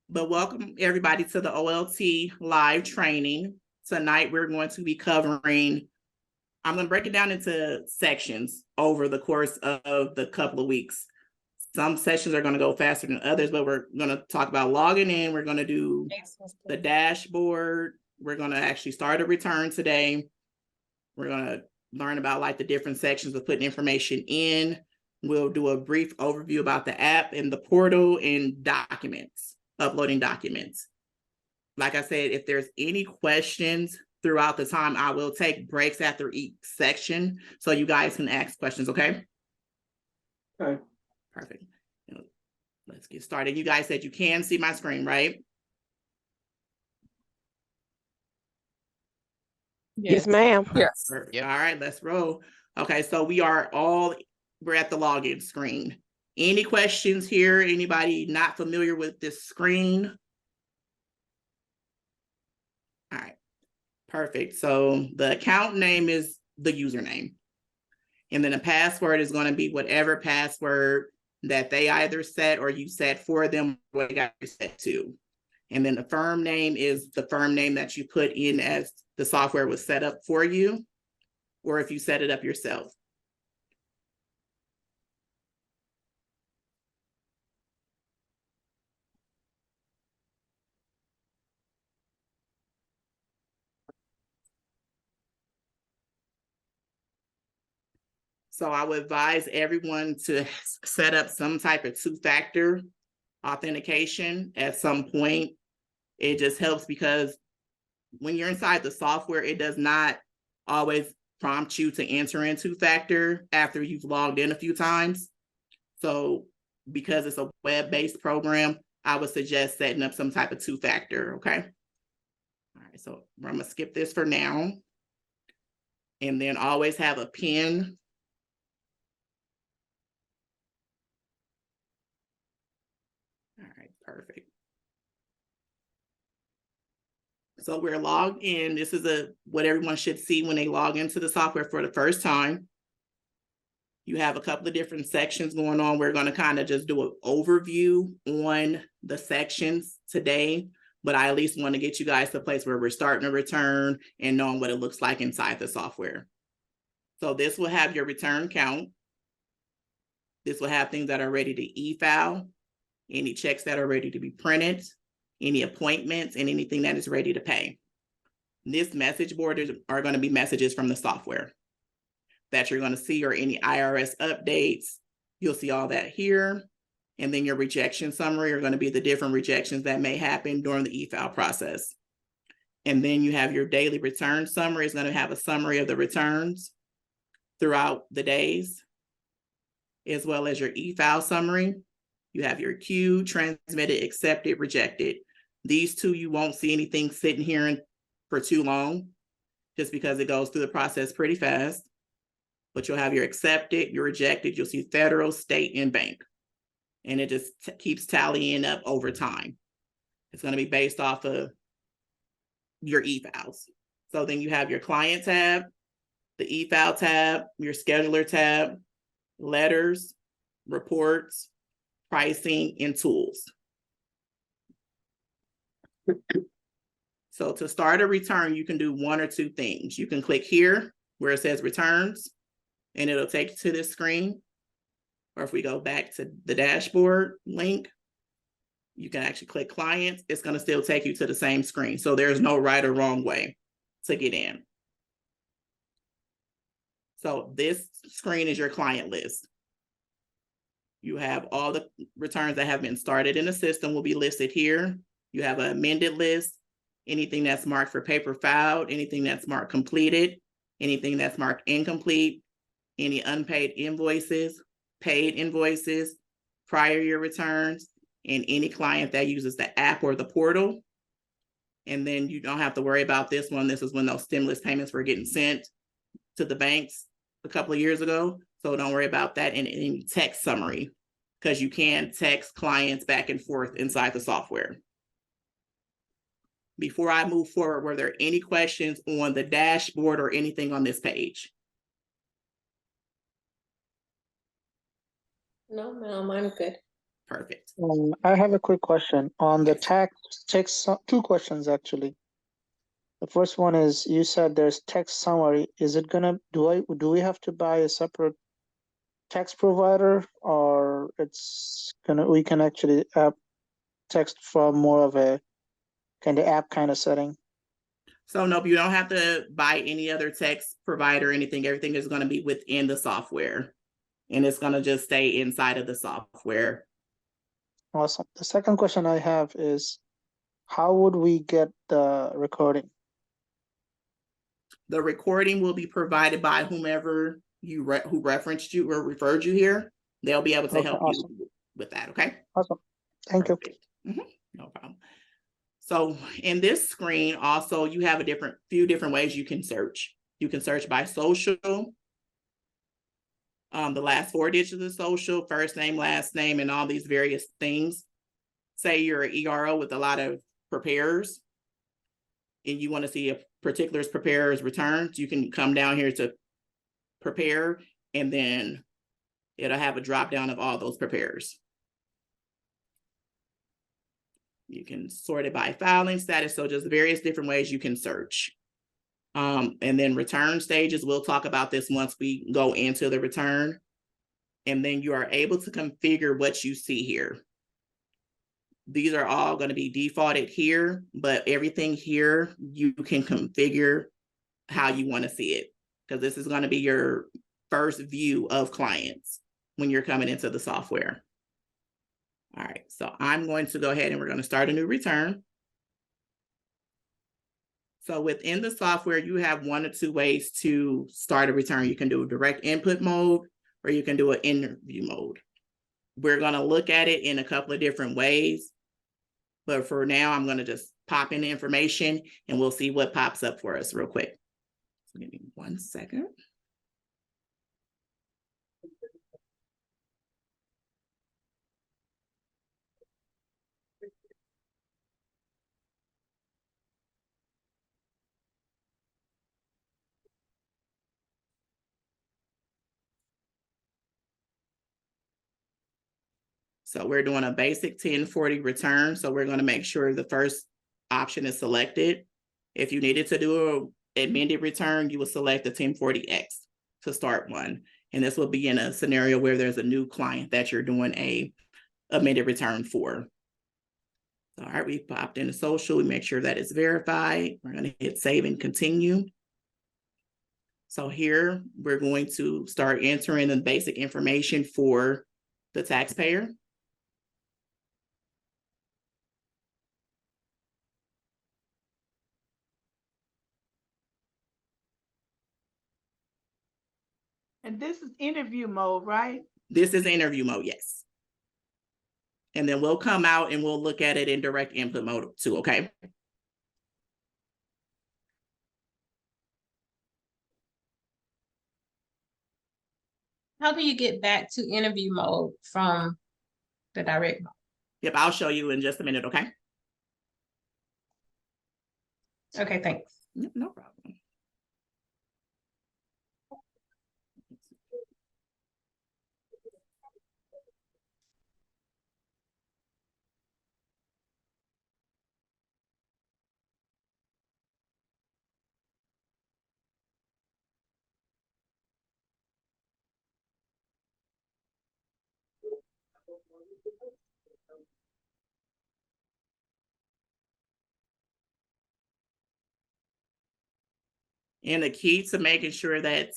But welcome everybody to the OLT live training. Tonight we're going to be covering, I'm going to break it down into sections over the course of the couple of weeks. Some sessions are going to go faster than others, but we're going to talk about logging in. We're going to do the dashboard. We're going to actually start a return today. We're going to learn about like the different sections of putting information in. We'll do a brief overview about the app and the portal and documents, uploading documents. Like I said, if there's any questions throughout the time, I will take breaks after each section so you guys can ask questions, okay? Okay. Perfect. Let's get started. You guys said you can see my screen, right? Yes, ma'am. Yes. Yep. All right, let's roll. Okay, so we're at the login screen. Any questions here? Anybody not familiar with this screen? All right, perfect. So the account name is the username. And then the password is going to be whatever password that they either set or you set for them, what they got set to. And then the firm name is the firm name that you put in as the software was set up for you, or if you set it up yourself. So I would advise everyone to set up some type of two-factor authentication at some point. It just helps because when you're inside the software, it does not always prompt you to enter in two-factor after you've logged in a few times. So because it's a web-based program, I would suggest setting up some type of two-factor, okay? All right, so I'm gonna skip this for now. And then always have a PIN. All right, perfect. So we're logged in. This is what everyone should see when they log into the software for the first time. You have a couple of different sections going on. We're going to kind of just do an overview on the sections today, but I at least want to get you guys to a place where we're starting a return and knowing what it looks like inside the software. So this will have your return count. This will have things that are ready to e-file, any checks that are ready to be printed, any appointments, and anything that is ready to pay. This message board are going to be messages from the software that you're going to see, or any IRS updates. You'll see all that here. And then your rejection summary are going to be the different rejections that may happen during the e-file process. And then you have your daily return summary. It's going to have a summary of the returns throughout the days, as well as your e-file summary. You have your queue, transmitted, accepted, rejected. These two, you won't see anything sitting here for too long, just because it goes through the process pretty fast. But you'll have your accepted, your rejected, you'll see federal, state, and bank. And it just keeps tallying up over time. It's going to be based off of your e-files. So then you have your client tab, the e-file tab, your scheduler tab, letters, reports, pricing, and tools. So to start a return, you can do one or two things. You can click here where it says returns, and it'll take you to this screen. Or if we go back to the dashboard link, you can actually click clients. It's going to still take you to the same screen. So there's no right or wrong way to get in. So this screen is your client list. You have all the returns that have been started in the system will be listed here. You have an amended list, anything that's marked for paper filed, anything that's marked completed, anything that's marked incomplete, any unpaid invoices, paid invoices, prior year returns, and any client that uses the app or the portal. And then you don't have to worry about this one. This is when those stimulus payments were getting sent to the banks a couple of years ago. So don't worry about that in any text summary, because you can text clients back and forth inside the software. Before I move forward, were there any questions on the dashboard or anything on this page? No, ma'am, I'm good. Perfect. I have a quick question on the text, two questions actually. The first one is, you said there's text summary. Is it gonna, do we have to buy a separate text provider, or we can actually text from more of a kind of app kind of setting? So nope, you don't have to buy any other text provider or anything. Everything is going to be within the software, and it's going to just stay inside of the software. Awesome. The second question I have is, how would we get the recording? The recording will be provided by whomever who referenced you or referred you here. They'll be able to help you with that. Okay. Awesome. Thank you. No problem. So in this screen, also, you have few different ways you can search. You can search by social, the last 4 digits of social, first name, last name, and all these various things. Say you're an ERO with a lot of preparers, and you want to see a particular preparer's returns, you can come down here to prepare, and then it'll have a drop down of all those preparers. You can sort it by filing status, so just various different ways you can search. And then return stages, we'll talk about this once we go into the return. And then you are able to configure what you see here. These are all going to be defaulted here, but everything here you can configure how you want to see it, because this is going to be your first view of clients when you're coming into the software. All right, so I'm going to go ahead and we're going to start a new return. So within the software, you have 1 or 2 ways to start a return. You can do a direct input mode, or you can do an interview mode. We're going to look at it in a couple of different ways, but for now, I'm going to just pop in the information and we'll see what pops up for us real quick. So give me 1 second. So we're doing a basic 1040 return. So we're going to make sure the first option is selected. If you needed to do an amended return, you will select the 1040X to start one. And this will be in a scenario where there's a new client that you're doing a amended return for. All right, we popped in the social. We make sure that it's verified. We're going to hit save and continue. So here we're going to start entering the basic information for the taxpayer. And this is interview mode, right? This is interview mode, yes. And then we'll come out and we'll look at it in direct input mode too, okay? How do you get back to interview mode from the direct mode? Yep, I'll show you in just a minute, okay? Okay, thanks. Yep, no problem. And the key to making sure that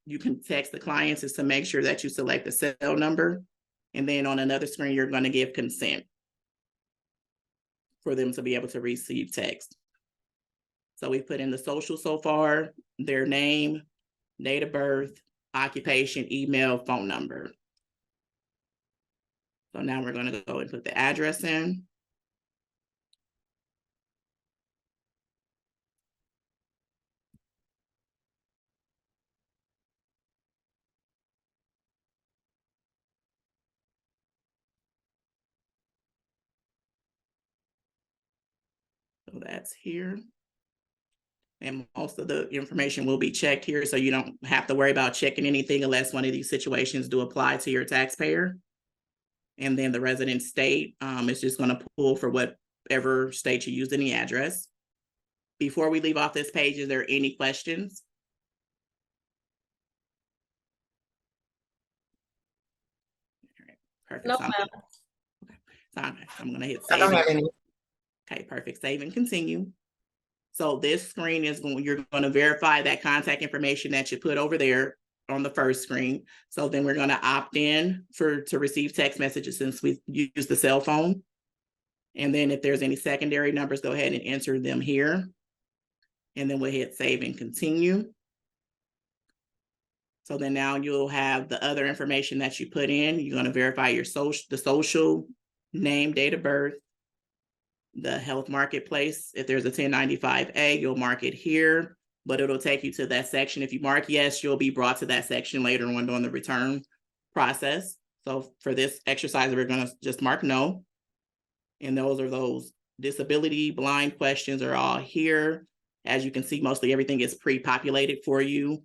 you can text the clients is to make sure that you select the cell number. And then on another screen, you're going to give consent for them to be able to receive text. So we put in the social so far, their name, date of birth, occupation, email, phone number. So now we're going to go and put the address in. So that's here. And most of the information will be checked here, so you don't have to worry about checking anything unless one of these situations do apply to your taxpayer. And then the resident state, is just gonna pull for whatever state you use in the address. Before we leave off this page, is there any questions? All right, perfect. No, So I'm- ma'am. okay. So I'm gonna hit I don't save. have any. Okay, perfect. Save and continue. So this screen is going, you're going to verify that contact information that you put over there on the first screen. So then we're going to opt in to receive text messages since we use the cell phone. And then if there's any secondary numbers, go ahead and enter them here. And then we'll hit save and continue. So then now you'll have the other information that you put in. You're going to verify your social name, date of birth, the health marketplace. If there's a 1095A, you'll mark it here, but it'll take you to that section. If you mark yes, you'll be brought to that section later on during the return process. So for this exercise, we're going to just mark no. And those disability blind questions are all here. As you can see, mostly everything is pre-populated for you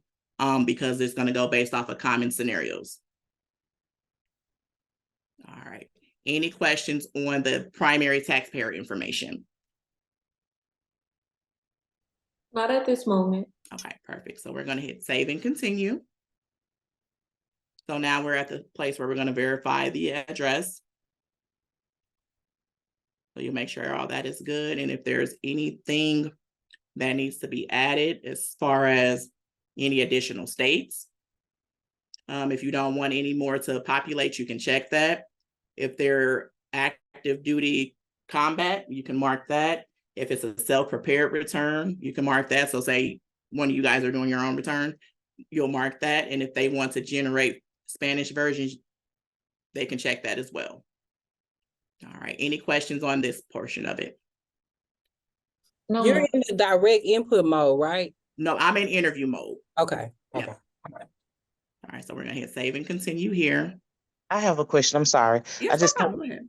because it's going to go based off of common scenarios. All right. Any questions on the primary taxpayer information? Not at this moment. Okay, perfect. So we're going to hit save and continue. So now we're at the place where we're going to verify the address. So you make sure all that is good. And if there's anything that needs to be added as far as any additional states, if you don't want any more to populate, you can check that. If they're active duty combat, you can mark that. If it's a self-prepared return, you can mark that. So say one of you guys are doing your own return, you'll mark that. And if they want to generate Spanish versions, they can check that as well. All right, any questions on this portion of it? No, You're ma'am. in the direct input mode, right? No, I'm in interview mode. Okay, Yeah. okay. All right, so we're gonna hit save and continue here. I have a question. I'm sorry. Yes, I just no problem. Go ahead.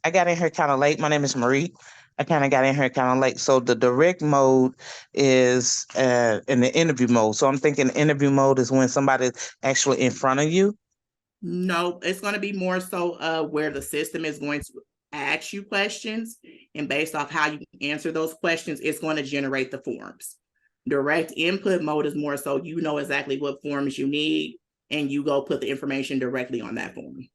I got in here kind of late. My name is Marie. I kind of got in here kind of late. So the direct mode is in the interview mode. So I'm thinking interview mode is when somebody's actually in front of you. No, it's going to be more so where the system is going to ask you questions, and based off how you answer those questions, it's going to generate the forms. Direct input mode is more so you know exactly what forms you need, and you go put the information directly on that form.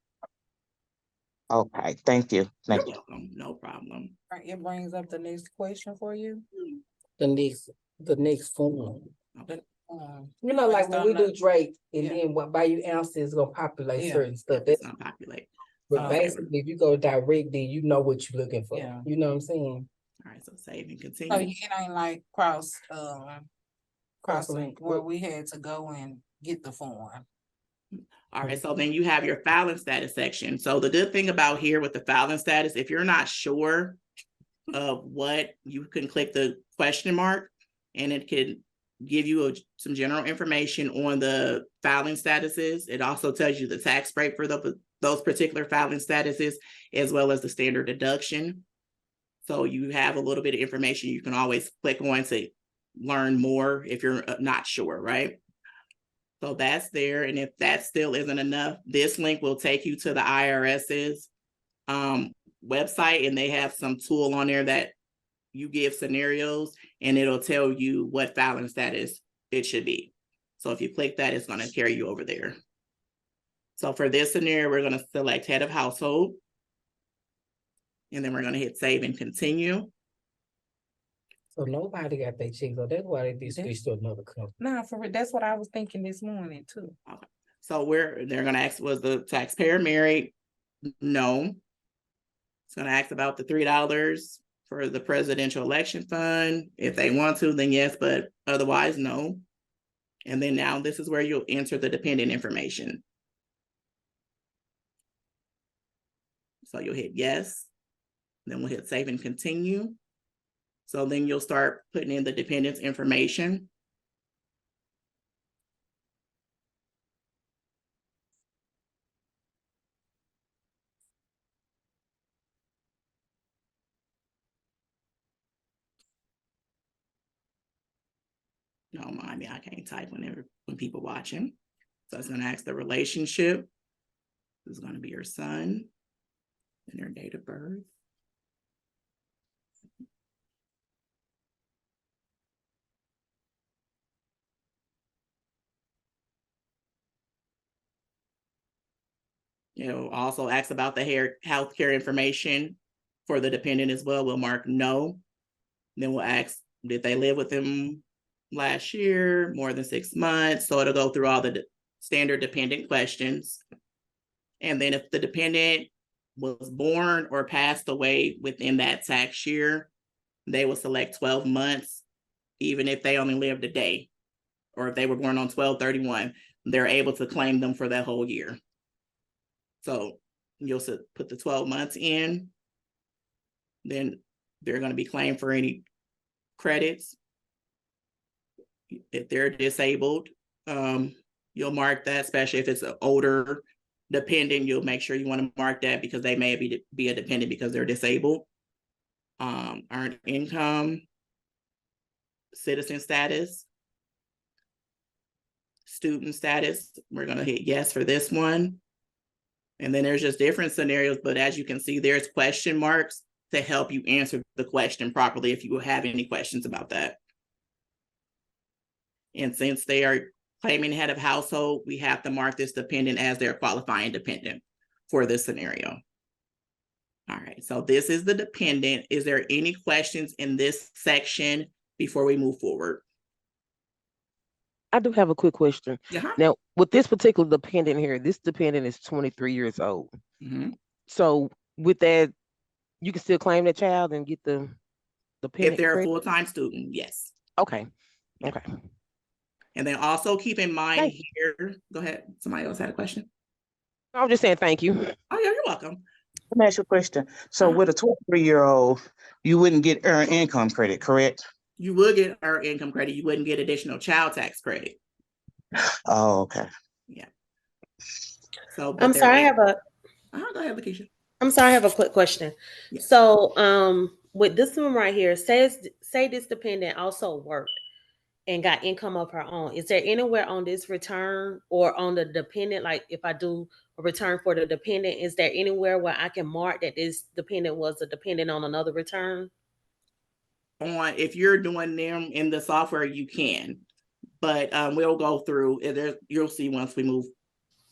Okay, thank you. Thank You're you. welcome. No problem. It brings up the next question for you. The next form. Okay. You know, like when we do Drake, and Yeah. then what by you answer is gonna populate Yeah. certain stuff. It's That's not populate. but Okay. basically, if you go direct, then you know what you're looking for. Yeah. You know what I'm saying? All right, so save and Oh, continue. yeah. It ain't like crosslink Crosslink. where we had to go and get the form. All right, so then you have your filing status section. So the good thing about here with the filing status, if you're not sure of what, you can click the question mark and it can give you some general information on the filing statuses. It also tells you the tax rate for those particular filing statuses, as well as the standard deduction. So you have a little bit of information you can always click on to learn more if you're not sure, right? So that's there. And if that still isn't enough, this link will take you to the IRS's website, and they have some tool on there that you give scenarios and it'll tell you what filing status it should be. So if you click that, it's going to carry you over there. So for this scenario, we're going to select head of household. And then we're going to hit save and continue. So nobody got their check, so that's why they did switch to another company. Nah, for real, that's what I was thinking this morning too. So they're going to ask, was the taxpayer married? No. It's going to ask about the $3 for the presidential election fund. If they want to, then yes, but otherwise, no. And then now this is where you'll enter the dependent information. So you'll hit yes. Then we'll hit save and continue. So then you'll start putting in the dependents information. Don't mind me, I can't type when people watching. So it's going to ask the relationship. This is going to be your son. And their date of birth. Also ask about the healthcare information for the dependent as well. We'll mark no. Then we'll ask, did they live with them last year, more than 6 months? So it'll go through all the standard dependent questions. And then if the dependent was born or passed away within that tax year, they will select 12 months, even if they only lived a day, or if they were born on 12/31, they're able to claim them for that whole year. So you'll put the 12 months in, then they're going to be claimed for any credits. If they're disabled, you'll mark that, especially if it's an older dependent, you'll make sure you want to mark that because they may be a dependent because they're disabled. Earned income, citizen status, student status. We're going to hit yes for this one. And then there's just different scenarios, but as you can see, there's question marks to help you answer the question properly if you have any questions about that. And since they are claiming head of household, we have to mark this dependent as their qualifying dependent for this scenario. All right, so this is the dependent. Is there any questions in this section before we move forward? I do have a quick question. Uh-huh. Now, with this particular dependent here, this dependent is 23 years old. Mm-hmm. So with that, you can still claim that child and get the dependent If they're credit? a full-time student, yes. Okay. Yeah. Okay. And then also keep in mind Thank you. here, go ahead. Somebody else had a question? I was just saying thank you. Oh, yeah, you're welcome. Let me ask you a question. So with a 23-year-old, you wouldn't get earned income credit, correct? You would get earned income credit. You wouldn't get additional child tax credit. Oh, okay. Yeah. So, but I'm there sorry, I is- have a Go ahead, Lakeisha. I'm sorry, I have a quick question. Yeah. So, with this one right here, say this dependent also worked and got income of her own. Is there anywhere on this return or on the dependent, like if I do a return for the dependent, is there anywhere where I can mark that this dependent was a dependent on another return? If you're doing them in the software, you can, but we'll go through it. You'll see once we move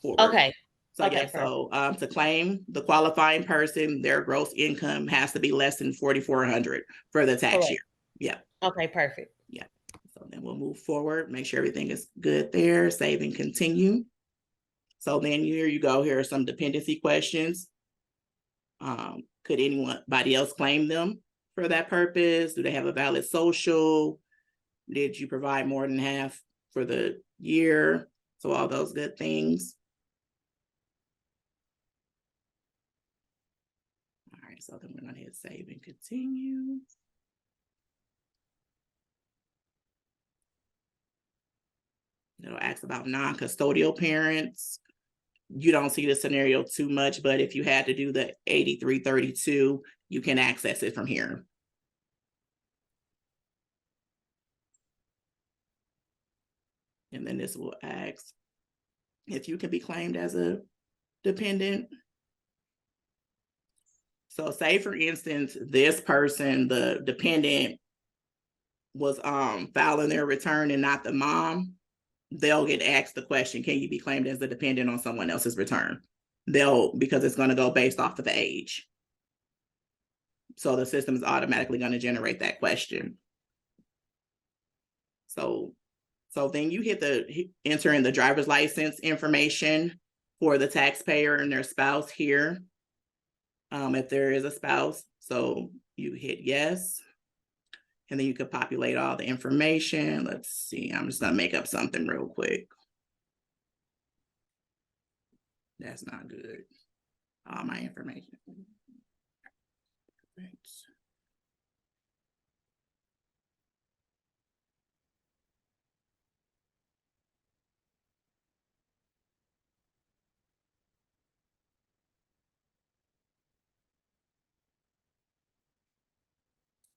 forward. Okay. So Okay, yeah, so to claim the qualifying person, their gross income has to be less than 4,400 for the tax Correct. year. Yeah. Okay, perfect. Yeah. So then we'll move forward, make sure everything is good there, save and continue. So then here you go, here are some dependency questions. Could anybody else claim them for that purpose? Do they have a valid social? Did you provide more than half for the year? So all those good things. All right, so then we're gonna hit save and continue. It'll ask about non-custodial parents. You don't see the scenario too much, but if you had to do the 8332, you can access it from here. And then this will ask if you can be claimed as a dependent. So say for instance, this person, the dependent, was filing their return and not the mom, they'll get asked the question, can you be claimed as a dependent on someone else's return? Because it's going to go based off of the age. So the system is automatically going to generate that question. So then you enter in the driver's license information for the taxpayer and their spouse here. If there is a spouse, so you hit yes. And then you could populate all the information. Let's see, I'm just gonna make up something real quick. That's not good. All my information. Thanks.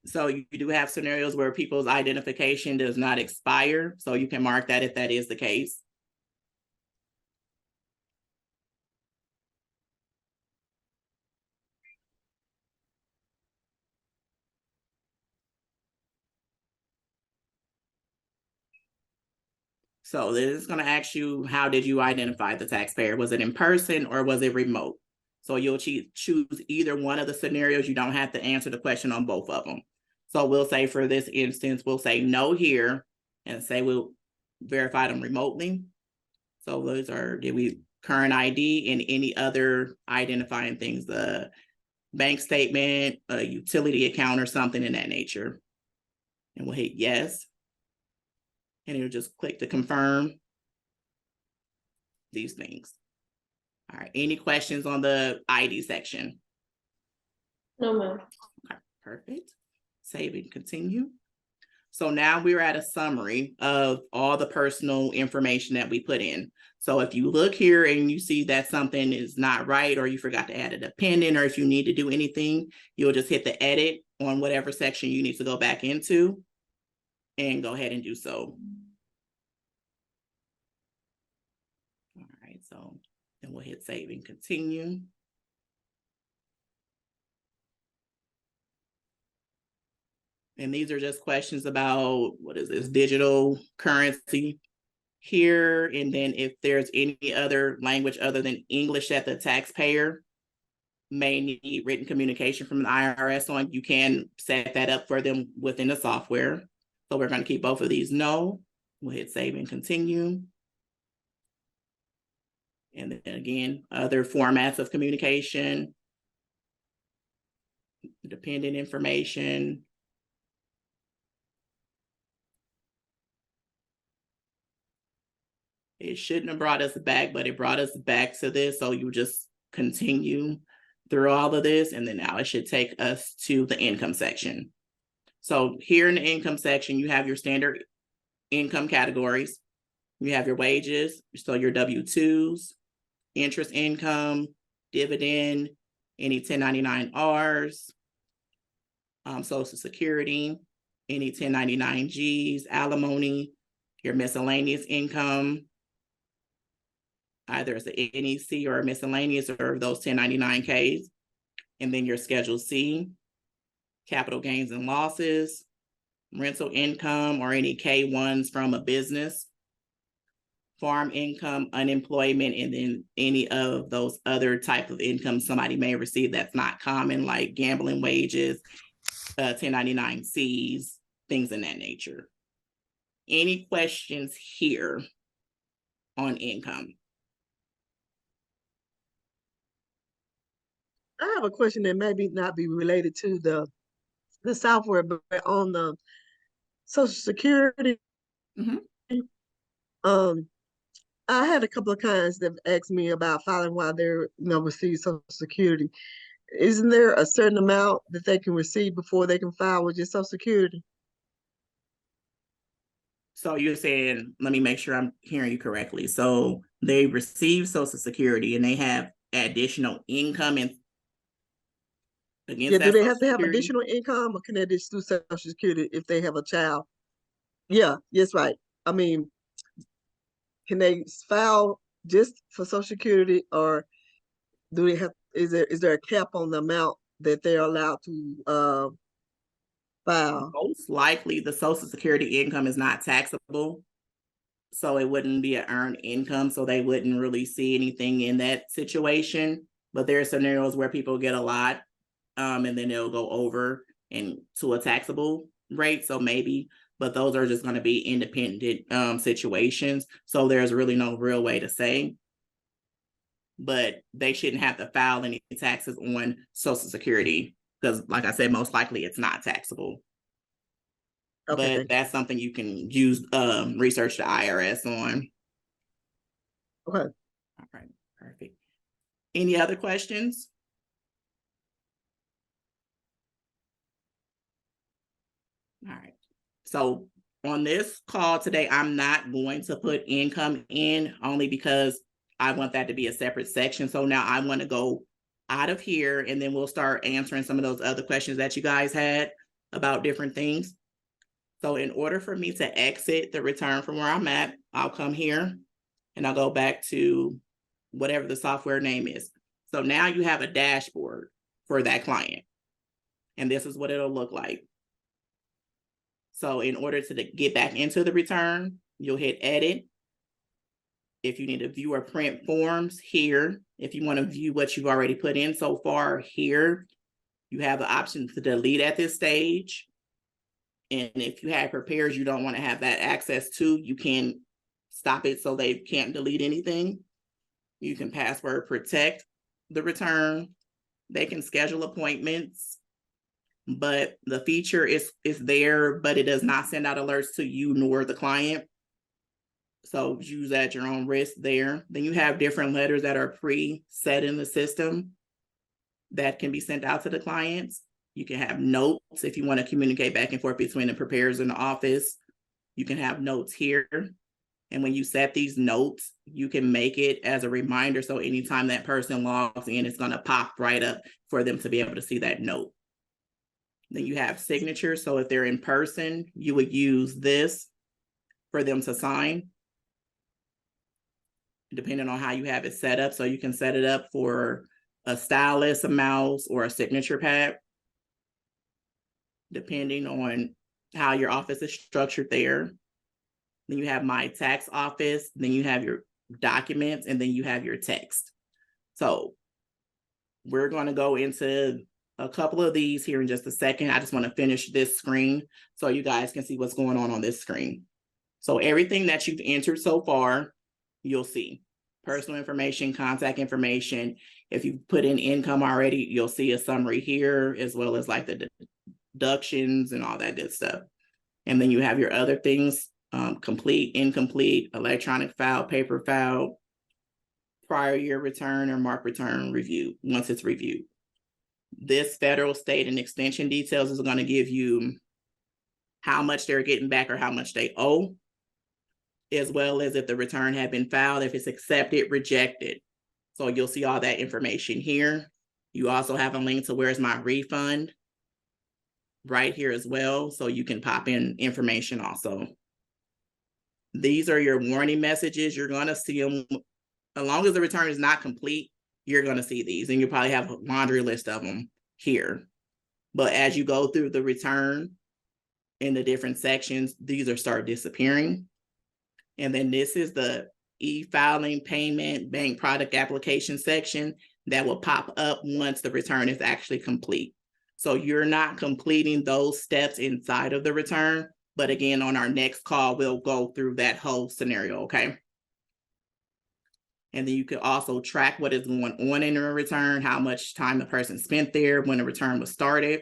So you do have scenarios where people's identification does not expire. So you can mark that if that is the case. So this is going to ask you, how did you identify the taxpayer? Was it in person or was it remote? So you'll choose either one of the scenarios. You don't have to answer the question on both of them. So we'll say for this instance, we'll say no here and say we'll verify them remotely. So those are, did we current ID and any other identifying things, the bank statement, a utility account or something in that nature. And we'll hit yes. And it'll just click to confirm these things. All right, any questions on the ID section? No, ma'am. Okay, perfect. Save and continue. So now we're at a summary of all the personal information that we put in. So if you look here and you see that something is not right, or you forgot to add a dependent, or if you need to do anything, you'll just hit the edit on whatever section you need to go back into and go ahead and do so. All right, so then we'll hit save and continue. And these are just questions about, what is this, digital currency here. And then if there's any other language other than English that the taxpayer may need written communication from the IRS on, you can set that up for them within the software. So we're going to keep both of these no. We'll hit save and continue. And then again, other formats of communication, dependent information. It shouldn't have brought us back, but it brought us back to this. So you just continue through all of this. And then now it should take us to the income section. So here in the income section, you have your standard income categories. You have your wages, so your W-2s, interest income, dividend, any 1099-Rs, Social Security, any 1099-Gs, alimony, your miscellaneous income, either as an NEC or a miscellaneous or those 1099-Ks, and then your Schedule C, capital gains and losses, rental income or any K-1s from a business, farm income, unemployment, and then any of those other type of income somebody may receive that's not common, like gambling wages, 1099-Cs, things in that nature. Any questions here on income? I have a question that maybe not be related to the software, but on the Social Security. I had a couple of clients that asked me about filing while they're, receive Social Security. Isn't there a certain amount that they can receive before they can file with your Social Security? So you're saying, let me make sure I'm hearing you correctly. So they receive Social Security and they have additional income and against Yeah, that do they Social have to have Security? additional income, or can they just do Social Security if they have a child? Yeah, yes, right. I mean, can they file just for Social Security, or do they have, is there a cap on the amount that they're allowed to file? Most likely the Social Security income is not taxable. So it wouldn't be an earned income. So they wouldn't really see anything in that situation. But there are scenarios where people get a lot and then they'll go over and to a taxable rate. So maybe, but those are just going to be independent situations. So there's really no real way to say. But they shouldn't have to file any taxes on Social Security because, like I said, most likely it's not taxable. Okay, but that's something you can use research the IRS on. okay. All right, perfect. Any other questions? All right. So on this call today, I'm not going to put income in only because I want that to be a separate section. So now I want to go out of here and then we'll start answering some of those other questions that you guys had about different things. So in order for me to exit the return from where I'm at, I'll come here and I'll go back to whatever the software name is. So now you have a dashboard for that client. And this is what it'll look like. So in order to get back into the return, you'll hit edit If you need to view or print forms here, if you want to view what you've already put in so far here, you have the option to delete at this stage. And if you have prepares you don't want to have that access to, you can stop it so they can't delete anything. You can password protect the return. They can schedule appointments, but the feature is there, but it does not send out alerts to you nor the client. So use at your own risk there. Then you have different letters that are pre-set in the system that can be sent out to the clients. You can have notes if you want to communicate back and forth between the preparers in the office. You can have notes here. And when you set these notes, you can make it as a reminder. So anytime that person logs in, it's going to pop right up for them to be able to see that note. Then you have signatures. So if they're in person, you would use this for them to sign, depending on how you have it set up. So you can set it up for a stylus, a mouse, or a signature pad, depending on how your office is structured there. Then you have My Tax Office, then you have your documents, and then you have your text. So we're going to go into a couple of these here in just a second. I just want to finish this screen so you guys can see what's going on this screen. So everything that you've entered so far, you'll see personal information, contact information. If you put in income already, you'll see a summary here, as well as like the deductions and all that good stuff. And then you have your other things, complete, incomplete, electronic file, paper file, prior year return or mark return review once it's reviewed. This federal, state, and extension details is going to give you how much they're getting back or how much they owe, as well as if the return had been filed, if it's accepted, rejected. So you'll see all that information here. You also have a link to where's my refund right here as well. So you can pop in information also. These are your warning messages. You're going to see them as long as the return is not complete. You're going to see these, and you probably have a laundry list of them here. But as you go through the return in the different sections, these are start disappearing. And then this is the e-filing, payment, bank product application section that will pop up once the return is actually complete. So you're not completing those steps inside of the return. But again, on our next call, we'll go through that whole scenario, okay? And then you can also track what is going on in a return, how much time the person spent there when the return was started.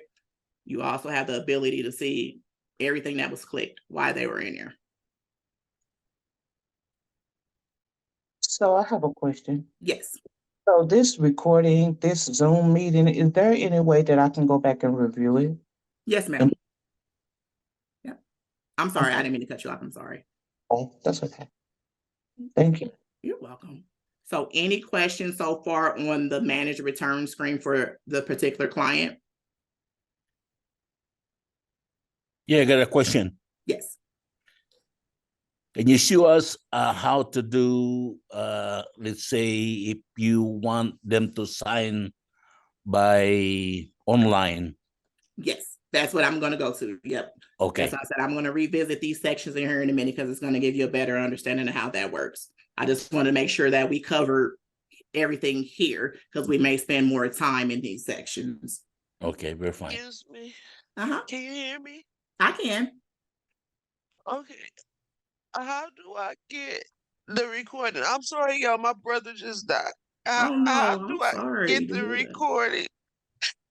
You also have the ability to see everything that was clicked, why they were in there. So I have a question. Yes. So this recording, this Zoom meeting, is there any way that I can go back and review it? Yes, ma'am. Yeah. I'm sorry, I didn't mean to cut you off. I'm sorry. Oh, that's okay. Thank you. You're welcome. So any questions so far on the manage return screen for the particular client? Yeah, I got a question. Yes. Can you show us how to do, let's say, if you want them to sign by online? Yes, that's what I'm going to go to. Yep. Okay. As I said, I'm going to revisit these sections in here in a minute because it's going to give you a better understanding of how that works. I just want to make sure that we cover everything here because we may spend more time in these sections. Okay, we're fine. Excuse me. Uh-huh. Can you hear me? I can. Okay. How do I get the recording? I'm sorry, y'all. My brother just died. Oh no, How I'm do I sorry get to the hear that. recording?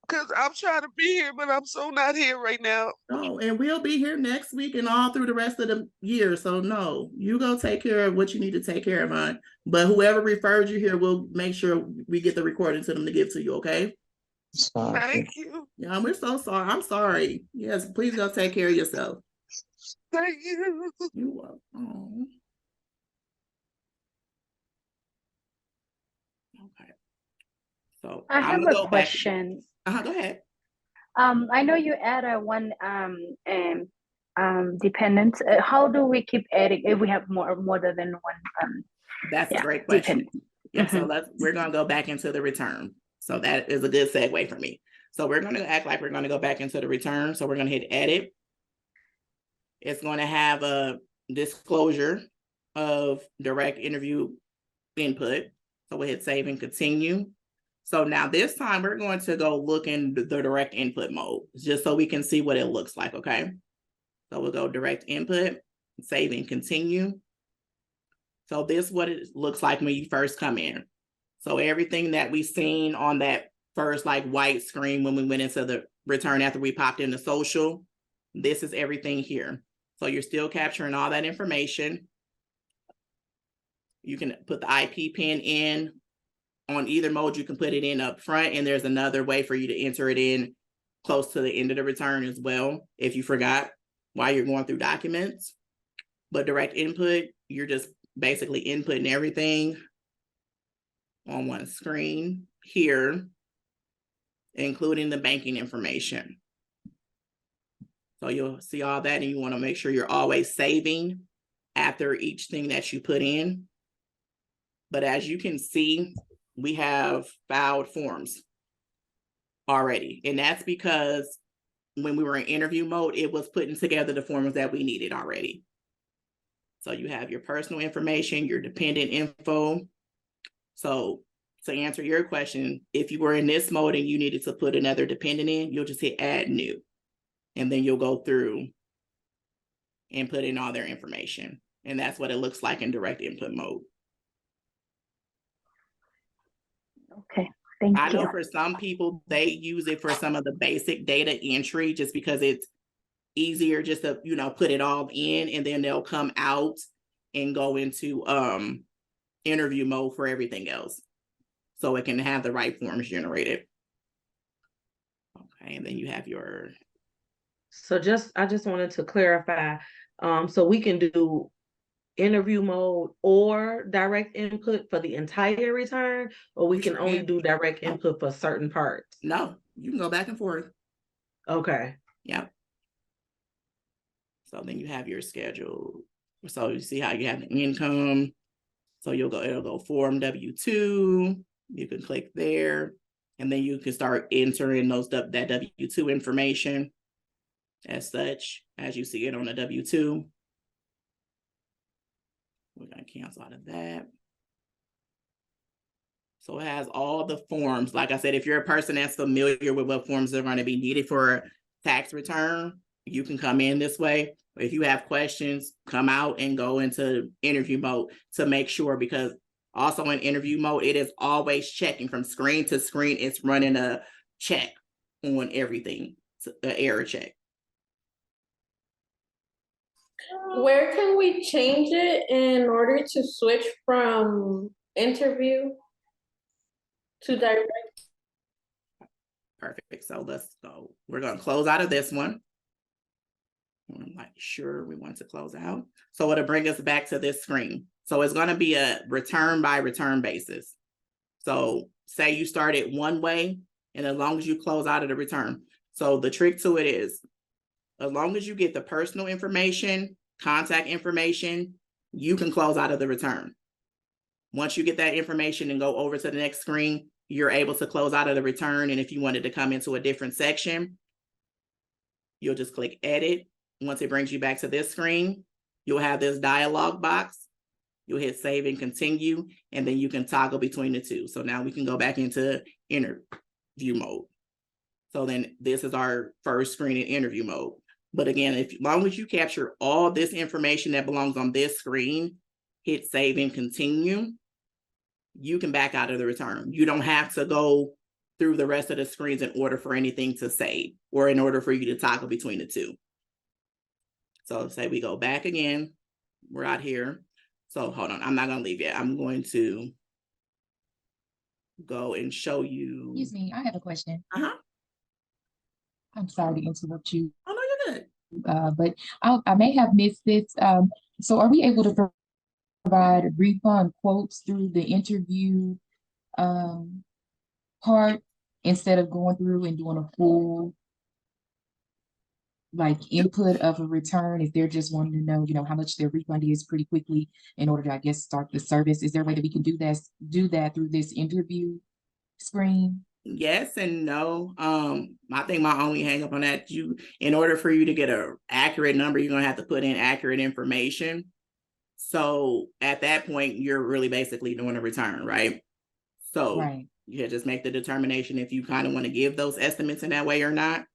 Because I'm trying to be here, but I'm so not here right now. Oh, and we'll be here next week and all through the rest of the year. So no, you go take care of what you need to take care of, hon. But whoever referred you here, we'll make sure we get the recording to them to give to you, okay? Thank you. Yeah, we're so sorry. I'm sorry. Yes, please go take care of yourself. Thank you. You're welcome. Okay. So I have a question. Go ahead. I know you add one dependent. How do we keep adding if we have more than one? That's a great question. Yeah, so we're gonna go back into the return. So that is a good segue for me. So we're gonna act like we're gonna go back into the return. So we're gonna hit edit. It's gonna have a disclosure of direct interview input. So we'll hit save and continue. So now this time we're going to go look in the direct input mode, just so we can see what it looks like, okay? So we'll go direct input, save and continue. So this is what it looks like when you first come in. So everything that we seen on that first like white screen when we went into the return after we popped into social, this is everything here. So you're still capturing all that information. You can put the IP pin in on either mode. You can put it in up front, and there's another way for you to enter it in close to the end of the return as well, if you forgot while you're going through documents. But direct input, you're just basically inputting everything on one screen here, including the banking information. So you'll see all that, and you want to make sure you're always saving after each thing that you put in. But as you can see, we have filed forms already. And that's because when we were in interview mode, it was putting together the forms that we needed already. So you have your personal information, your dependent info. So to answer your question, if you were in this mode and you needed to put another dependent in, you'll just hit add new. And then you'll go through and put in all their information. And that's what it looks like in direct input mode. Okay, thank I know you. for some people, they use it for some of the basic data entry just because it's easier just to, you know, put it all in, and then they'll come out and go into interview mode for everything else. So it can have the right forms generated. Okay, and then you have your... So I just wanted to clarify, so we can do interview mode or direct input for the entire return, or we can only do direct input for certain parts? No, you can go back and forth. Okay. Yep. So then you have your schedule. So you see how you have the income. So it'll go form W-2. You can click there, and then you can start entering that W-2 information as such, as you see it on the W-2. We're going to cancel out of that. So it has all the forms. Like I said, if you're a person that's familiar with what forms are going to be needed for a tax return, you can come in this way. If you have questions, come out and go into interview mode to make sure, because also in interview mode, it is always checking from screen to screen. It's running a check on everything, an error check. Where can we change it in order to switch from interview to direct? Perfect. So let's go. We're going to close out of this one. I'm not sure we want to close out. So it'll bring us back to this screen. So it's going to be a return by return basis. So say you started one way, and as long as you close out of the return. So the trick to it is, as long as you get the personal information, contact information, you can close out of the return. Once you get that information and go over to the next screen, you're able to close out of the return. And if you wanted to come into a different section, you'll just click edit. Once it brings you back to this screen, you'll have this dialog box. You'll hit save and continue, and then you can toggle between the two. So now we can go back into interview mode. So then this is our first screen in interview mode. But again, as long as you capture all this information that belongs on this screen, hit save and continue, you can back out of the return. You don't have to go through the rest of the screens in order for anything to save, or in order for you to toggle between the two. So say we go back again, we're out here. So hold on, I'm not gonna leave yet. I'm going to go and show you. Excuse me, I have a question. Uh-huh. I'm sorry to interrupt you. Oh, no, you're good. But I may have missed this. So are we able to provide refund quotes through the interview part instead of going through and doing a full like input of a return? If they're just wanting to know, how much their refund is pretty quickly in order to, I guess, start the service. Is there a way that we can do that through this interview screen? Yes and no. I think my only hang up on that, in order for you to get an accurate number, you're gonna have to put in accurate information. So at that point, you're really basically doing a return, right? So Right. you just make the determination if you kind of want to give those estimates in that way or not.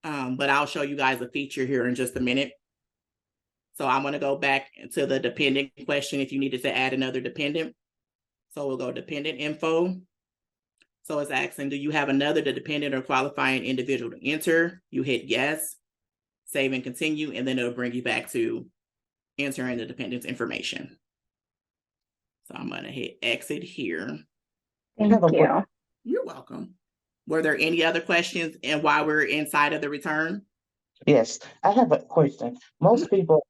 But I'll show you guys a feature here in just a minute. So I'm going to go back to the dependent question if you needed to add another dependent. So we'll go dependent info. So it's asking, do you have another dependent or qualifying individual to enter? You hit yes, save and continue, and then it'll bring you back to entering the dependent's information. So I'm going to hit exit here. Thank you. You're welcome. Were there any other questions and while we're inside of the return? Yes, I have a question. Most people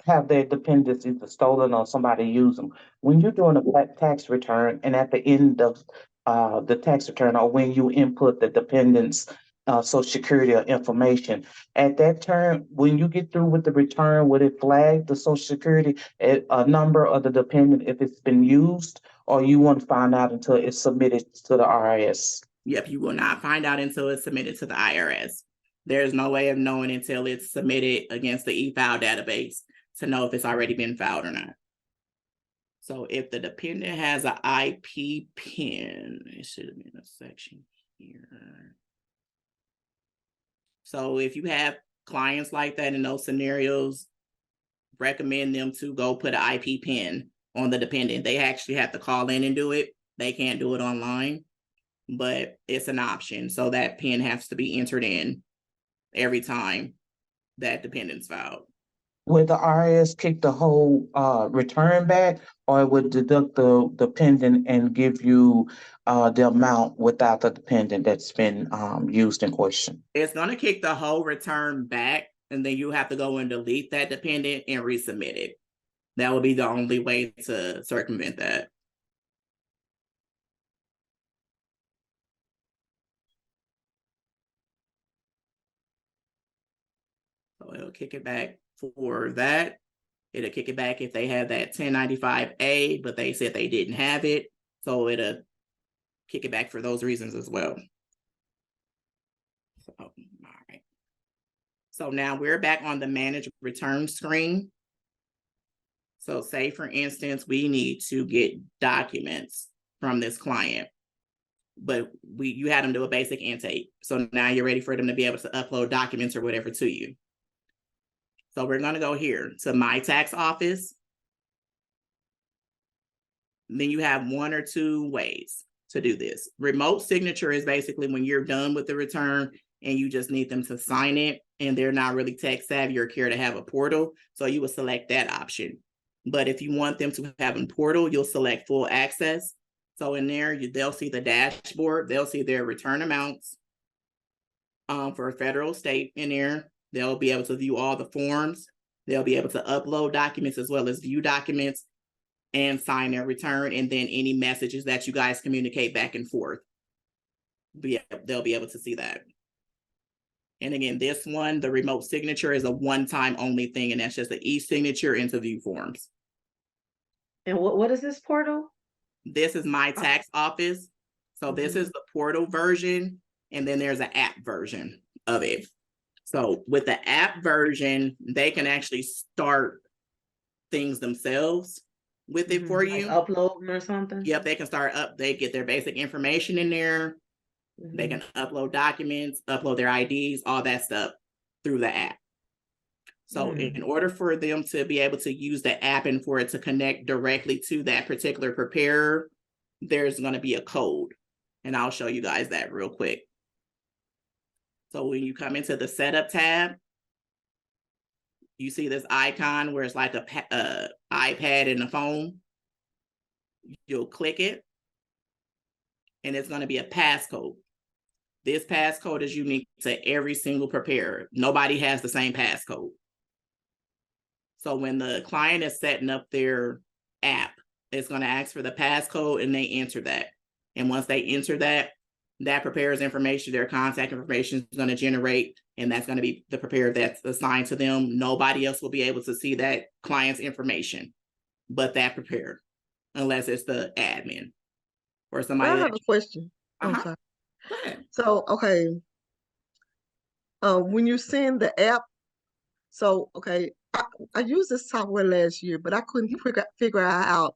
have their dependents either stolen or somebody use them. When you're doing a tax return and at the end of the tax return or when you input the dependent's social security or information, at that turn, when you get through with the return, would it flag the social security number of the dependent if it's been used, or you won't find out until it's submitted to the IRS? Yep, you will not find out until it's submitted to the IRS. There's no way of knowing until it's submitted against the e-file database to know if it's already been filed or not. So if the dependent has an IP PIN, it should have been a section here. So if you have clients like that in those scenarios, recommend them to go put an IP PIN on the dependent. They actually have to call in and do it. They can't do it online, but it's an option. So that PIN has to be entered in every time that dependent's filed. Would the IRS kick the whole return back, or it would deduct the dependent and give you the amount without the dependent that's been used in question? It's going to kick the whole return back, and then you have to go and delete that dependent and resubmit it. That would be the only way to circumvent that. So it'll kick it back for that. It'll kick it back if they have that 1095A, but they said they didn't have it. So it'll kick it back for those reasons as well. So, all right. So now we're back on the manage return screen. So say, for instance, we need to get documents from this client, but you had them do a basic intake. So now you're ready for them to be able to upload documents or whatever to you. So we're going to go here to My Tax Office. Then you have one or two ways to do this. Remote signature is basically when you're done with the return and you just need them to sign it and they're not really tech savvy or care to have a portal. So you would select that option. But if you want them to have a portal, you'll select full access. So in there, they'll see the dashboard. They'll see their return amounts for federal, state in there. They'll be able to view all the forms. They'll be able to upload documents as well as view documents and sign their return. And then any messages that you guys communicate back and forth, they'll be able to see that. And again, this one, the remote signature is a one-time only thing, and that's just an e-signature into view forms. And what is this portal? This is My Tax Office. So this is the portal version, and then there's an app version of it. So with the app version, they can actually start things themselves with it for you. Like uploading or something? Yep, they can start up, they get their basic information in there. They can upload documents, upload their IDs, all that stuff through the app. So in order for them to be able to use the app and for it to connect directly to that particular preparer, there's going to be a code. And I'll show you guys that real quick. So when you come into the setup tab, you see this icon where it's like a iPad and a phone. You'll click it, and it's going to be a passcode. This passcode is unique to every single preparer. Nobody has the same passcode. So when the client is setting up their app, it's going to ask for the passcode and they enter that. And once they enter that, that preparer's information, their contact information is going to generate, and that's going to be the preparer that's assigned to them. Nobody else will be able to see that client's information but that preparer, unless it's the admin or somebody. I have a question. I'm sorry. Go ahead. So, okay. When you send the app, so, okay, I used this software last year, but I couldn't figure out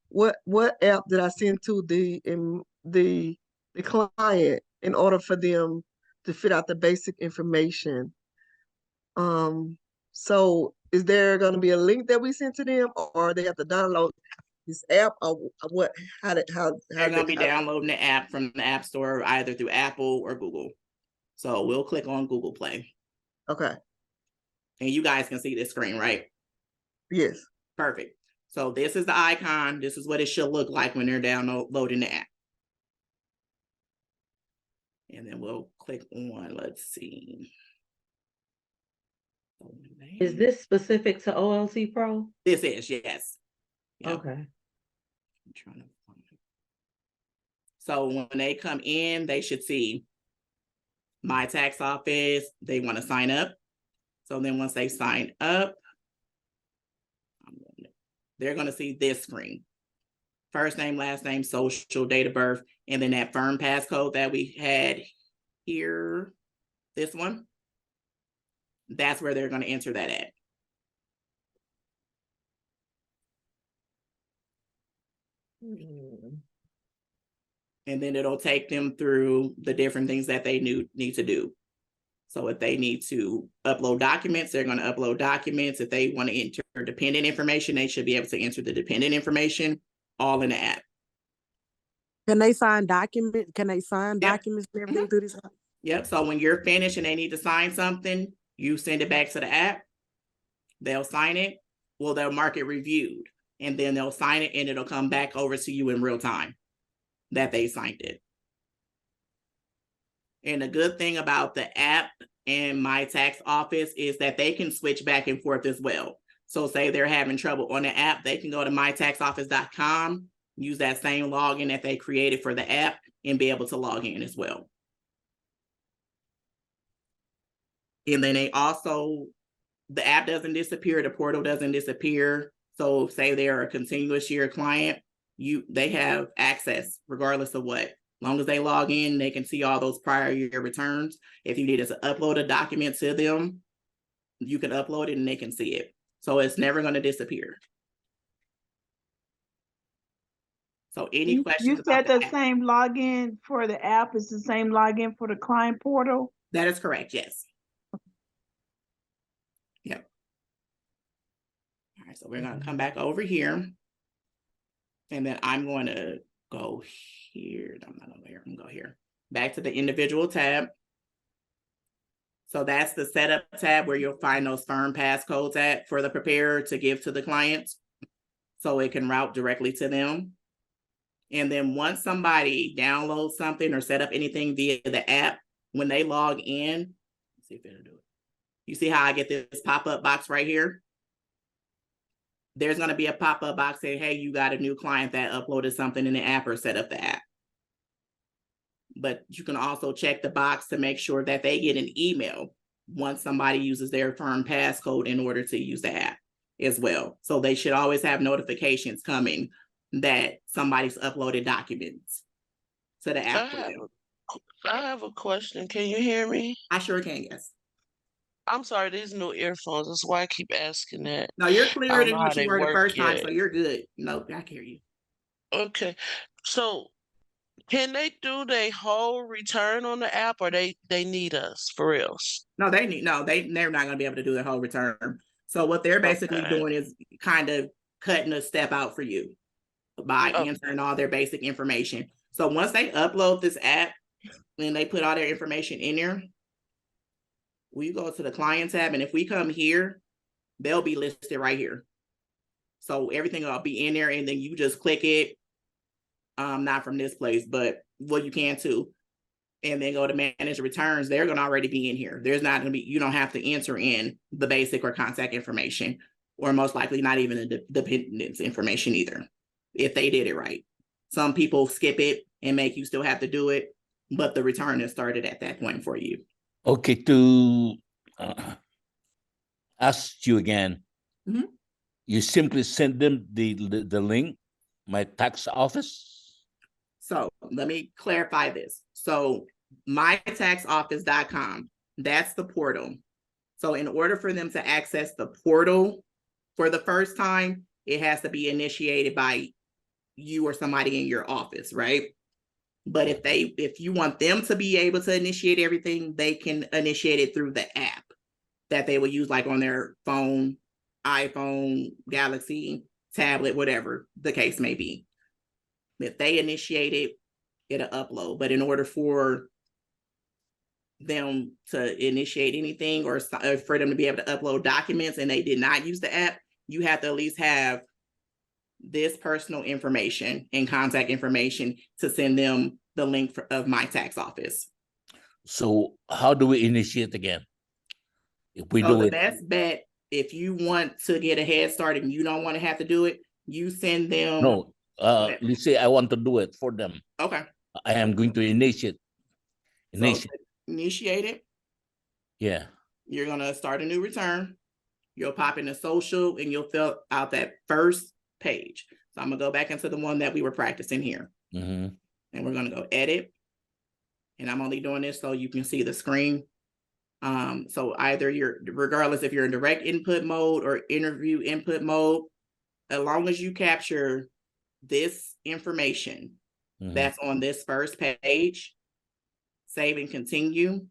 what app did I send to the client in order for them to fit out the basic information. So is there going to be a link that we send to them, or they have to download this app, or what? They're gonna be downloading the app from the App Store, either through Apple or Google. So we'll click on Google Play. Okay. And you guys can see this screen, right? Yes. Perfect. So this is the icon. This is what it should look like when they're downloading the app. And then we'll click on, let's see. Is this specific to OLT Pro? This is, yes. Yep. Okay. I'm trying to find it. So when they come in, they should see My Tax Office. They want to sign up. So then once they sign up, they're going to see this screen. First name, last name, social, date of birth, and then that firm passcode that we had here, this one. That's where they're going to enter that at. And then it'll take them through the different things that they need to do. So if they need to upload documents, they're going to upload documents. If they want to enter dependent information, they should be able to enter the dependent information all in the app. Can they sign documents? Can they sign Yep. documents and everything through this app? Yep. So when you're finished and they need to sign something, you send it back to the app. They'll sign it. Well, they'll mark it reviewed, and then they'll sign it, and it'll come back over to you in real time that they signed it. And the good thing about the app and My Tax Office is that they can switch back and forth as well. So say they're having trouble on the app, they can go to mytaxoffice.com, use that same login that they created for the app, and be able to log in as well. And then they also, the app doesn't disappear, the portal doesn't disappear. So say they're a continuous year client, they have access regardless of what. As long as they log in, they can see all those prior year returns. If you need to upload a document to them, you can upload it and they can see it. So it's never going to disappear. So any questions? You said the same login for the app is the same login for the client portal? That is correct, yes. Yep. All right, so we're going to come back over here. And then I'm going to go here. I'm not over here. I'm going to go here. Back to the individual tab. So that's the setup tab where you'll find those firm passcodes at for the preparer to give to the clients, so it can route directly to them. And then once somebody downloads something or set up anything via the app, when they log in, let's see if it'll do it. You see how I get this pop-up box right here? There's going to be a pop-up box saying, hey, you got a new client that uploaded something in the app or set up the app. But you can also check the box to make sure that they get an email once somebody uses their firm passcode in order to use the app as well. So they should always have notifications coming that somebody's uploaded documents to the app. I have a question. Can you hear me? I sure can, yes. I'm sorry, these new earphones. That's why I keep asking that. No, you're clearer than how what they you were the work first time, yet. so you're good. No, I can hear you. Okay. So can they do their whole return on the app, or they need us for real? No, they're not going to be able to do the whole return. So what they're basically doing is kind of cutting a step out for you by answering all their basic information. So once they upload this app and they put all their information in there, we go to the client tab, and if we come here, they'll be listed right here. So everything will be in there, and then you just click it. Not from this place, but well, you can too. And then go to manage returns. They're going to already be in here. There's not going to be, you don't have to enter in the basic or contact information, or most likely not even the dependence information either, if they did it right. Some people skip it and make you still have to do it, but the return is started at that point for you. Okay, to ask you again, you simply send them the link, My Tax Office? So let me clarify this. So mytaxoffice.com, that's the portal. So in order for them to access the portal for the first time, it has to be initiated by you or somebody in your office, right? But if you want them to be able to initiate everything, they can initiate it through the app that they will use, like on their phone, iPhone, Galaxy, tablet, whatever the case may be. If they initiate it, it'll upload. But in order for them to initiate anything or for them to be able to upload documents and they did not use the app, you have to at least have this personal information and contact information to send them the link of my tax office. So how do we initiate again? If we So do the it, best bet, if you want to get a head start and you don't want to have to do it, you send them. no, let's say I want to do it for them. Okay. I am going to initiate. So initiate it. Yeah. You're going to start a new return. You'll pop in the social and you'll fill out that first page. So I'm going to go back into the one that we were practicing here. Mm-hmm. And we're going to go edit. And I'm only doing this so you can see the screen. So either regardless if you're in direct input mode or interview input mode, as long as you capture this information that's on this first page, save and continue,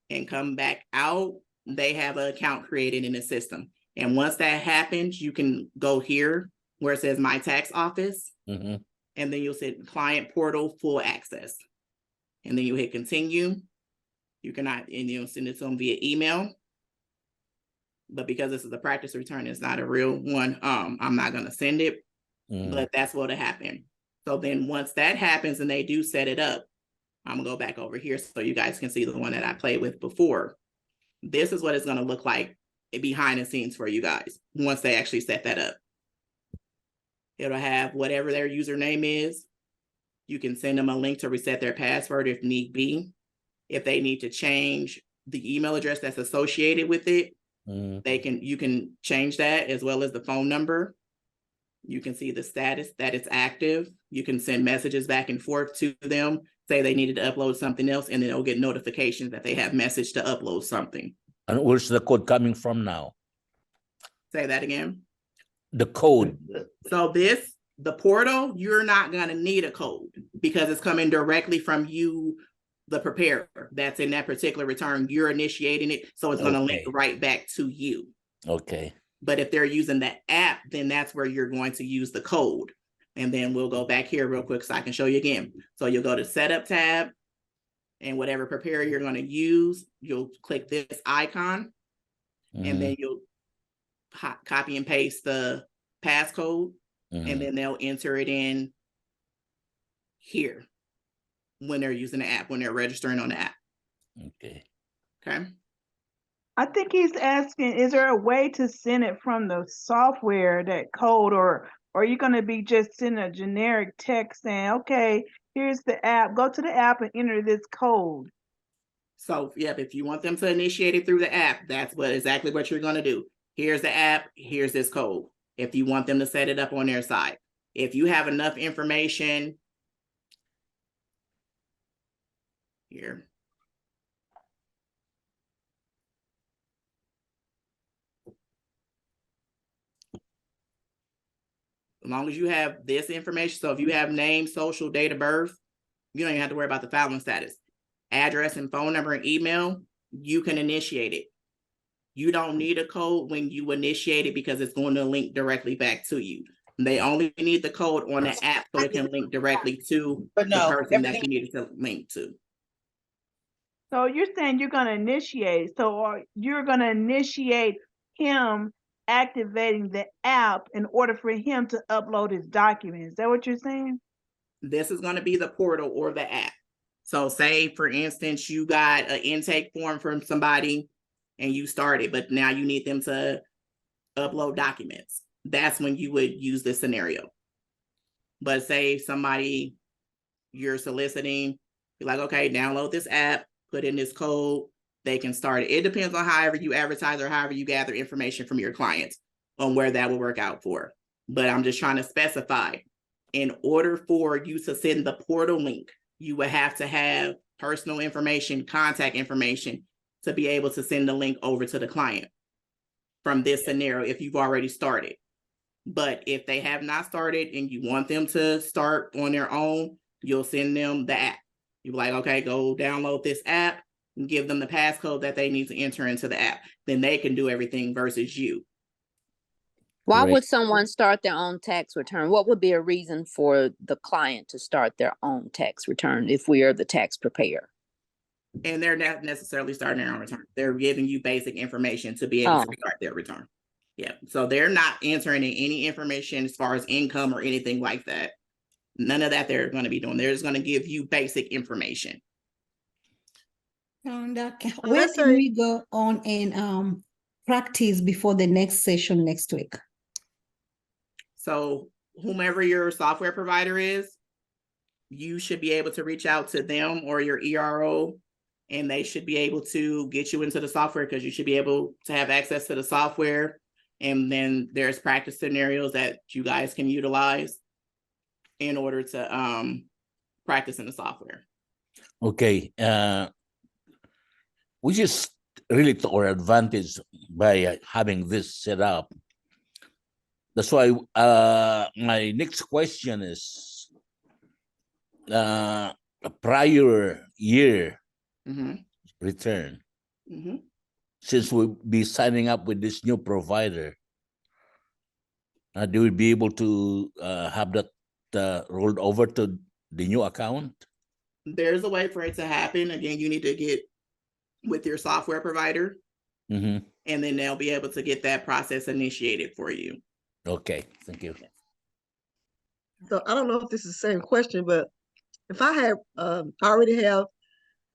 and come back out, they have an account created in the system. And once that happens, you can go here where it says My Tax Office, and then you'll say Client Portal Full Access. And then you hit continue. You cannot, and you'll send it to them via email. But because this is a practice return, it's not a real one. I'm not going to send it, but that's what'll happen. So then once that happens and they do set it up, I'm gonna go back over here so you guys can see the one that I played with before. This is what it's going to look like behind the scenes for you guys once they actually set that up. It'll have whatever their username is. You can send them a link to reset their password if need be. If they need to change the email address that's associated with it, you can change that, as well as the phone number. You can see the status that it's active. You can send messages back and forth to them, say they needed to upload something else, and then they'll get notifications that they have message to upload something. And where's the code coming from now? Say that again. The code. So the portal, you're not going to need a code because it's coming directly from you, the preparer that's in that particular return. You're initiating it, so it's going to link right back to you. Okay. But if they're using the app, then that's where you're going to use the code. And then we'll go back here real quick so I can show you again. So you'll go to Setup tab, and whatever preparer you're going to use, you'll click this icon, and then you'll copy and paste the passcode, and then they'll enter it in here when they're using the app, when they're registering on the app. Okay. Okay. I think he's asking, is there a way to send it from the software, that code, or are you going to be just sending a generic text saying, okay, here's the app, go to the app and enter this code? So, yep, if you want them to initiate it through the app, that's exactly what you're going to do. Here's the app, here's this code. If you want them to set it up on their side. If you have enough information here. As long as you have this information, so if you have name, social, date of birth, you don't even have to worry about the filing status. Address and phone number and email, you can initiate it. You don't need a code when you initiate it because it's going to link directly back to you. They only need the code on the app so it can link directly to the person that you needed to link to. So you're saying you're going to initiate, so you're going to initiate him activating the app in order for him to upload his documents. Is that what you're saying? This is going to be the portal or the app. So say, for instance, you got an intake form from somebody and you started, but now you need them to upload documents. That's when you would use this scenario. But say somebody you're soliciting, you're like, okay, download this app, put in this code, they can start it. It depends on however you advertise or however you gather information from your clients on where that will work out for. But I'm just trying to specify, in order for you to send the portal link, you would have to have personal information, contact information to be able to send the link over to the client from this scenario if you've already started. But if they have not started and you want them to start on their own, you'll send them the app. You're like, okay, go download this app and give them the passcode that they need to enter into the app. Then they can do everything versus you. Why Correct. would someone start their own tax return? What would be a reason for the client to start their own tax return if we are the tax preparer? And they're not necessarily starting their own return. They're giving you basic information to be able to start their return. Yeah. So they're not entering in any information as far as income or anything like that. None of that they're going to be doing. They're just going to give you basic information. And So where let's can say, we go on and practice before the next session next week? So whomever your software provider is, you should be able to reach out to them or your ERO, and they should be able to get you into the software because you should be able to have access to the software. And then there's practice scenarios that you guys can utilize in order to practice in the software. Okay. We just really took our advantage by having this set up. That's why my next question is a prior year return. Since we'll be signing up with this new provider, do we be able to have that rolled over to the new account? There's a way for it to happen. Again, you need to get with your software provider, and then they'll be able to get that process initiated for you. Okay, thank you. so I don't know if this is the same question, but if I have already have,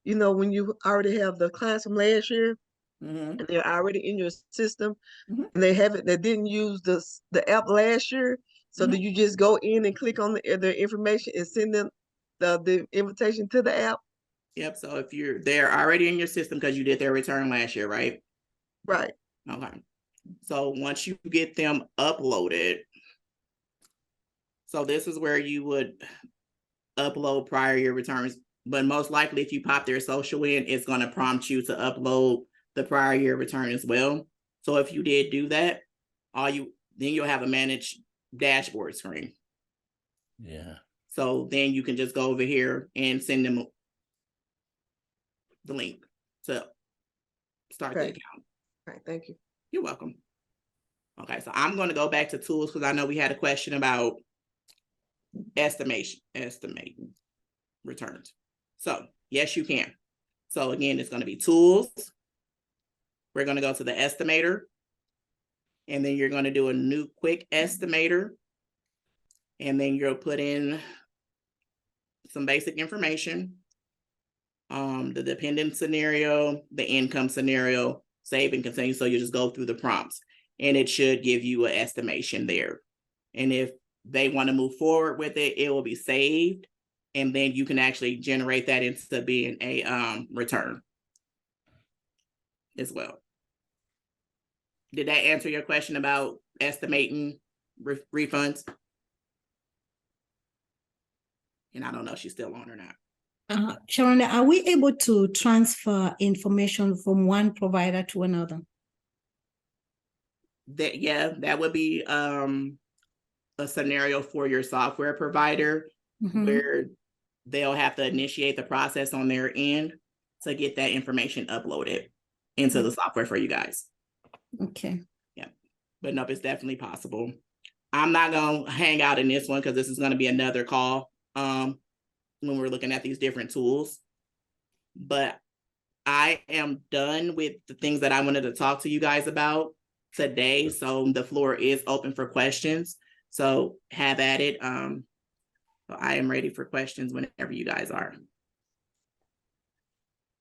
you know, when you already have the clients from last year, and they're already in your system, and they didn't use the app last year. So do you just go in and click on the information and send them the invitation to the app? Yep. So if they're already in your system because you did their return last year, right? Right. Okay. So once you get them uploaded, so this is where you would upload prior year returns. But most likely, if you pop their social in, it's going to prompt you to upload the prior year return as well. So if you did do that, then you'll have a managed dashboard screen. Yeah. So then you can just go over here and send them the link to start the account. All right, thank you. You're welcome. Okay, so I'm going to go back to tools because I know we had a question about estimating returns. So yes, you can. So again, it's going to be tools. We're going to go to the estimator, and then you're going to do a new quick estimator, and then you'll put in some basic information, the dependent scenario, the income scenario, save and continue. So you just go through the prompts, and it should give you an estimation there. And if they want to move forward with it, it will be saved, and then you can actually generate that into being a return as well. Did that answer your question about estimating refunds? And I don't know if she's still on or not. Sharonda, are we able to transfer information from one provider to another? That would be a scenario for your software provider where they'll have to initiate the process on their end to get that information uploaded into the software for you guys. Okay. Yeah, but nope, it's definitely possible. I'm not going to hang out in this one because this is going to be another call when we're looking at these different tools. But I am done with the things that I wanted to talk to you guys about today. So the floor is open for questions. So have at it. So I am ready for questions whenever you guys are.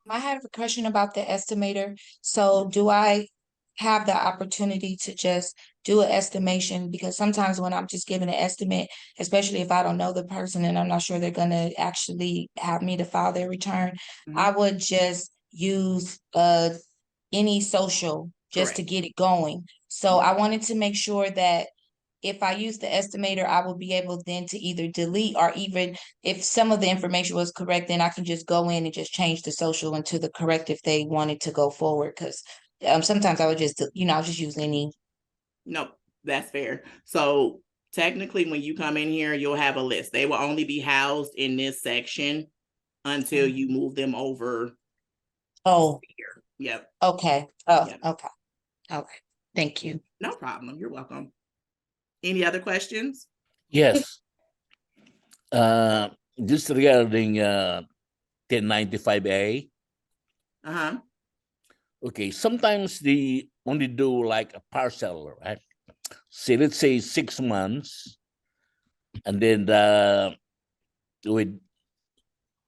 I had a question about the estimator. So do I have the opportunity to just do an estimation? Because sometimes when I'm just giving an estimate, especially if I don't know the person and I'm not sure they're going to actually have me to file their return, I would just use any social just to get it going. So I wanted to make sure that if I use the estimator, I will be able then to either delete, or even if some of the information was correct, then I can just go in and just change the social into the correct if they wanted to go forward. Cause sometimes I would just, I'll just use any. Nope, that's fair. So technically, when you come in here, you'll have a list. They will only be housed in this section until you move them over. Oh, here. Yep. okay. Oh, Yep. okay. Okay. Thank you. No problem. You're welcome. Any other questions? Yes. Just regarding 1095A. Uh-huh. Okay, sometimes they only do like a parcel, right? Say, let's say 6 months, and then with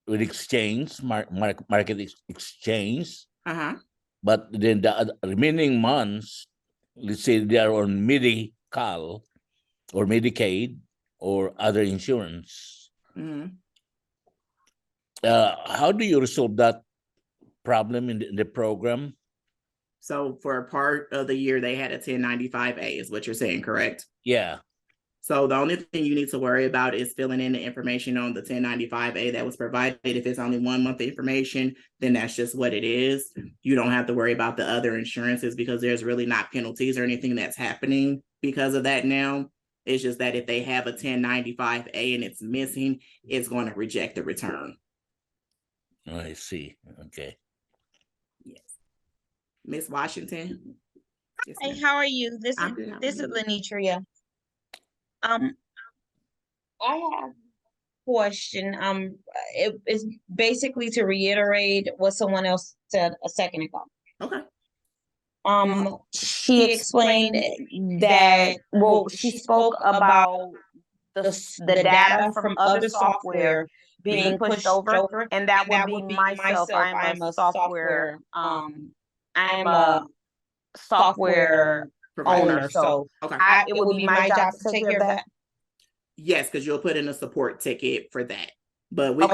exchange, market exchange. Uh-huh. But then the remaining months, let's say they are on Medi-Cal or Medicaid or other insurance. Mm-hmm. How do you resolve that problem in the program? So for a part of the year, they had a 1095A is what you're saying, correct? Yeah. So the only thing you need to worry about is filling in the information on the 1095A that was provided. If it's only 1 month information, then that's just what it is. You don't have to worry about the other insurances because there's really not penalties or anything that's happening because of that now. It's just that if they have a 1095A and it's missing, it's going to reject the return. I see. Okay. Yes. Miss Washington. Yes, Hey, ma'am. how are you? This I'm good. How are is you? Lenitria. I have a question. It's basically to reiterate what someone else said a second ago. Okay. She explained that, well, she spoke about the data from other software being pushed over, and that would be myself. I'm a software owner, so Okay. it would be my job to take care of that. Yes, because you'll put in a support ticket for that. But we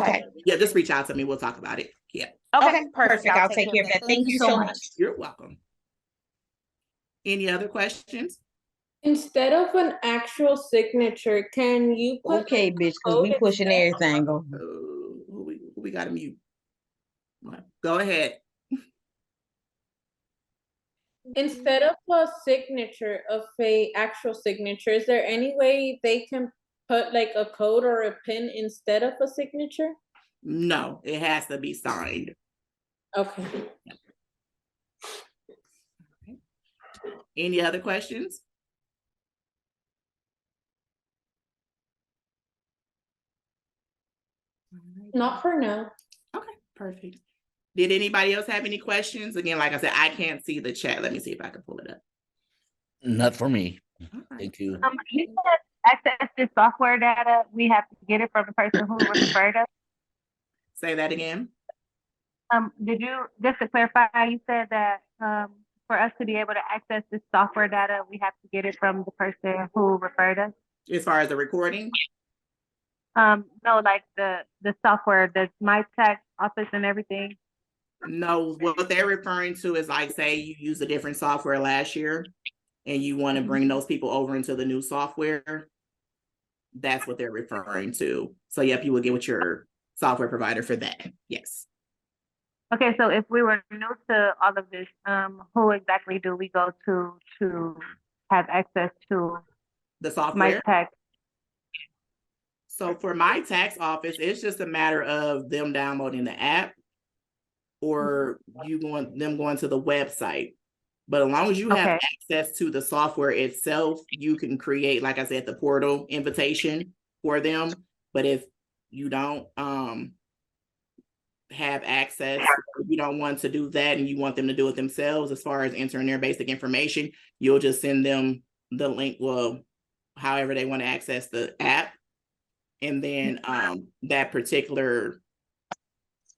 yeah, just reach out to me. We'll talk about it. Yeah. Okay, perfect. I'll take care of that. Thank you so much. You're welcome. Any other questions? Instead of an actual signature, can you put Okay, bitch, because we pushing everything over. Who we got to mute? Go ahead. instead of a signature of a actual signature, is there any way they can put like a code or a pin instead of a signature? No, it has to be signed. Okay. Any other questions? Not for now. Okay, perfect. Did anybody else have any questions? Again, like I said, I can't see the chat. Let me see if I can pull it up. Not for me. Thank you. You said access to software data, we have to get it from the person who referred us. Say that again. Did you, just to clarify, you said that for us to be able to access this software data, we have to get it from the person who referred us? As far as the recording? No, like the software, the My Tax Office and everything. No, what they're referring to is like, say you used a different software last year and you want to bring those people over into the new software. That's what they're referring to. So yep, you will get with your software provider for that. Yes. Okay, so if we were new to all of this, who exactly do we go to have access to the software? My Tax? So for My Tax Office, it's just a matter of them downloading the app or them going to the website. But as long as you have access to the software itself, you can create, like I said, the portal invitation for them. But if you don't have access, you don't want to do that and you want them to do it themselves as far as entering their basic information, you'll just send them the link, well, however they want to access the app. And then that particular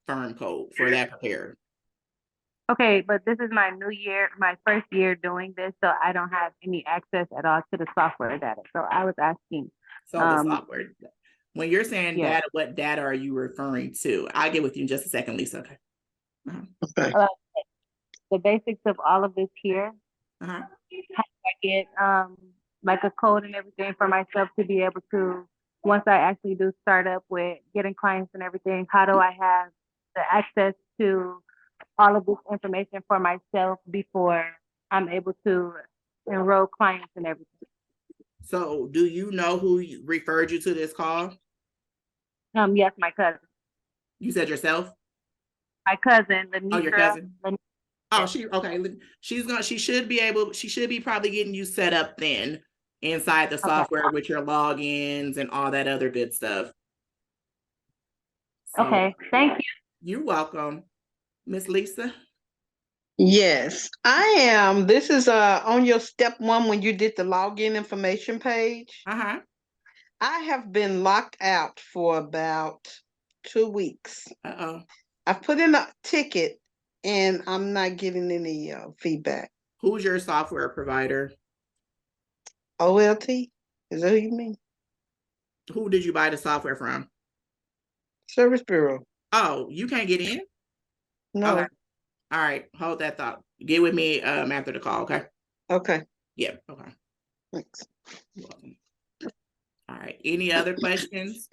firm code for that preparer. Okay, but this is my first year doing this, so I don't have any access at all to the software data. So I was asking. So the software, when you're saying data, what data are you referring to? I'll get with you in just a second, Lisa. Okay. The basics of all of this here. Uh-huh. How do I get like a code and everything for myself to be able to, once I actually do start up with getting clients and everything, how do I have the access to all of this information for myself before I'm able to enroll clients and everything? So do you know who referred you to this call? Yes, my cousin. You said yourself? My cousin, Oh, your Lanisha. cousin? Oh, she should be probably getting you set up then inside the software with your logins and all that other good stuff. So, Okay, thank you. You're welcome. Miss Lisa? Yes, I am. This is on your step one when you did the login information page. Uh-huh. I have been locked out for about 2 weeks. Uh-oh. I've put in a ticket and I'm not getting any feedback. Who's your software provider? OLT? Is that who you mean? Who did you buy the software from? Service Bureau. Oh, you can't get in? No. Okay. All right. Hold that thought. Get with me after the call, okay? Okay. Yeah, okay. Thanks. You're welcome. All right. Any other questions?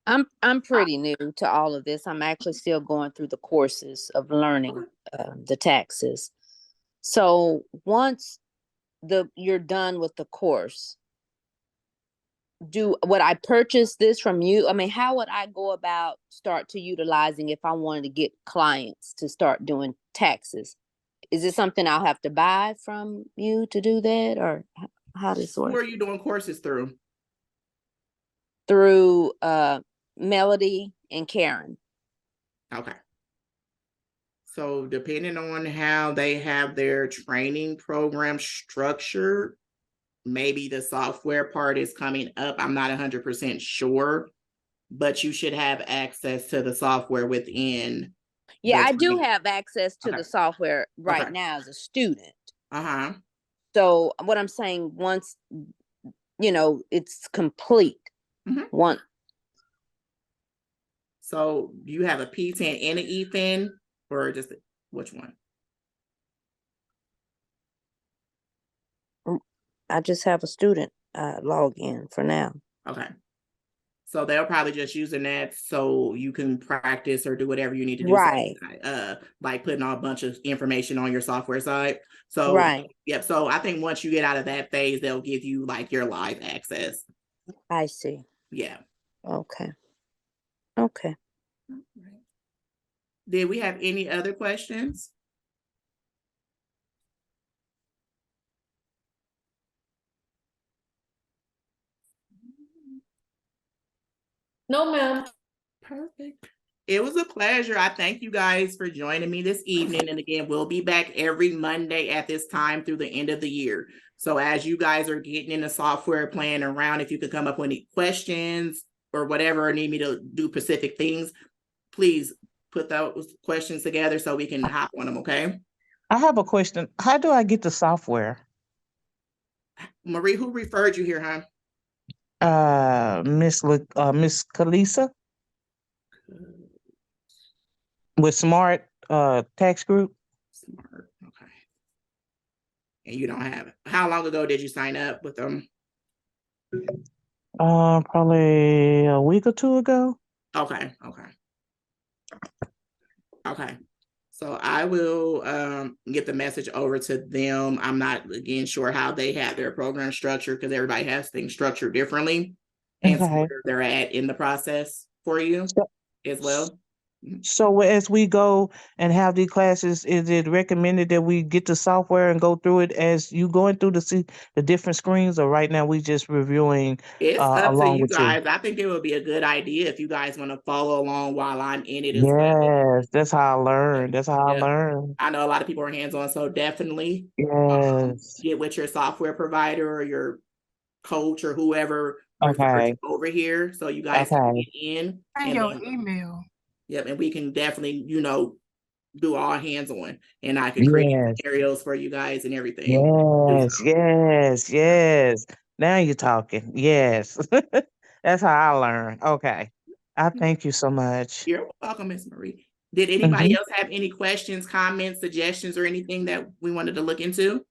I'm pretty new to all of this. I'm actually still going through the courses of learning the taxes. So once you're done with the course, would I purchase this from you? I mean, how would I go about start to utilizing if I wanted to get clients to start doing taxes? Is it something I'll have to buy from you to do that, or how does it work? Who are you doing courses through? Through Melody and Karen. Okay. So depending on how they have their training program structured, maybe the software part is coming up. I'm not 100% sure, but you should have access to the software within. Yeah, I do have access to Okay. the software right Okay. now as a student. Uh-huh. So what I'm saying, once, it's complete, So do you have a P10 and an E10 or just which one? I just have a student login for now. Okay. So they'll probably just using that so you can practice or do whatever you need to do. Right. So, like putting a bunch of information on your software side. So, right. Yep. So I think once you get out of that phase, they'll give you like your live access. I see. Yeah. Okay. Did we have any other questions? No, ma'am. Perfect. It was a pleasure. I thank you guys for joining me this evening. And again, we'll be back every Monday at this time through the end of the year. So as you guys are getting in the software playing around, if you could come up with any questions or whatever, or need me to do specific things, please put those questions together so we can hop on them, okay? I have a question. How do I get the software? Marie, who referred you here, huh? Miss Kalisa with Smart Tax Group. Smart, okay. And you don't have it. How long ago did you sign up with them? Probably a week or two ago. Okay. So I will get the message over to them. I'm not again sure how they have their program structured because everybody has things structured differently. And so where they're at in the process for you as well. So as we go and have these classes, is it recommended that we get the software and go through it as you going through to see the different screens, or right now we just reviewing it's up to along you with guys. you? I think it would be a good idea if you guys want to follow along while I'm in it as well. Yes, that's how I learn. That's how I learn. I know a lot of people are hands-on, so definitely get with your software provider or your coach or whoever referred you over here so you guys can get in. And your email. Yep, and we can definitely, do all hands-on, and I can create scenarios for you guys and everything. Yes. Now you're talking. Yes. That's how I learn. Okay. I thank you so much. You're welcome, Miss Marie. Did anybody Mhm. else have any questions, comments, suggestions, or anything that we wanted to look into?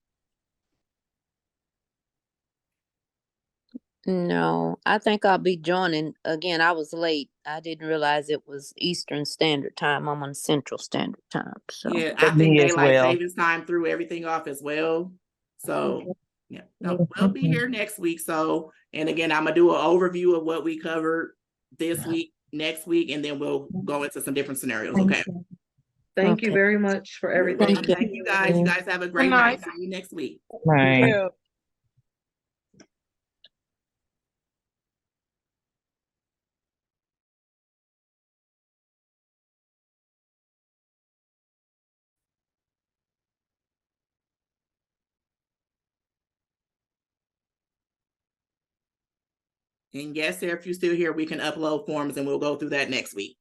No, I think I'll be joining. Again, I was late. I didn't realize it was Eastern Standard Time. I'm on Central Standard Time. So Yeah, I think Me as daylight well. savings time threw everything off as well. So yeah, no, we'll be here next week. So, and again, I'm gonna do an overview of what we covered this week, next week, and then we'll go into some different scenarios. Okay. Thank you Okay. very much for You're everything. welcome. Thank you guys. You guys have a great night. See you next week. Right. And yes, sir, if you're still here, we can upload forms and we'll go through that next week.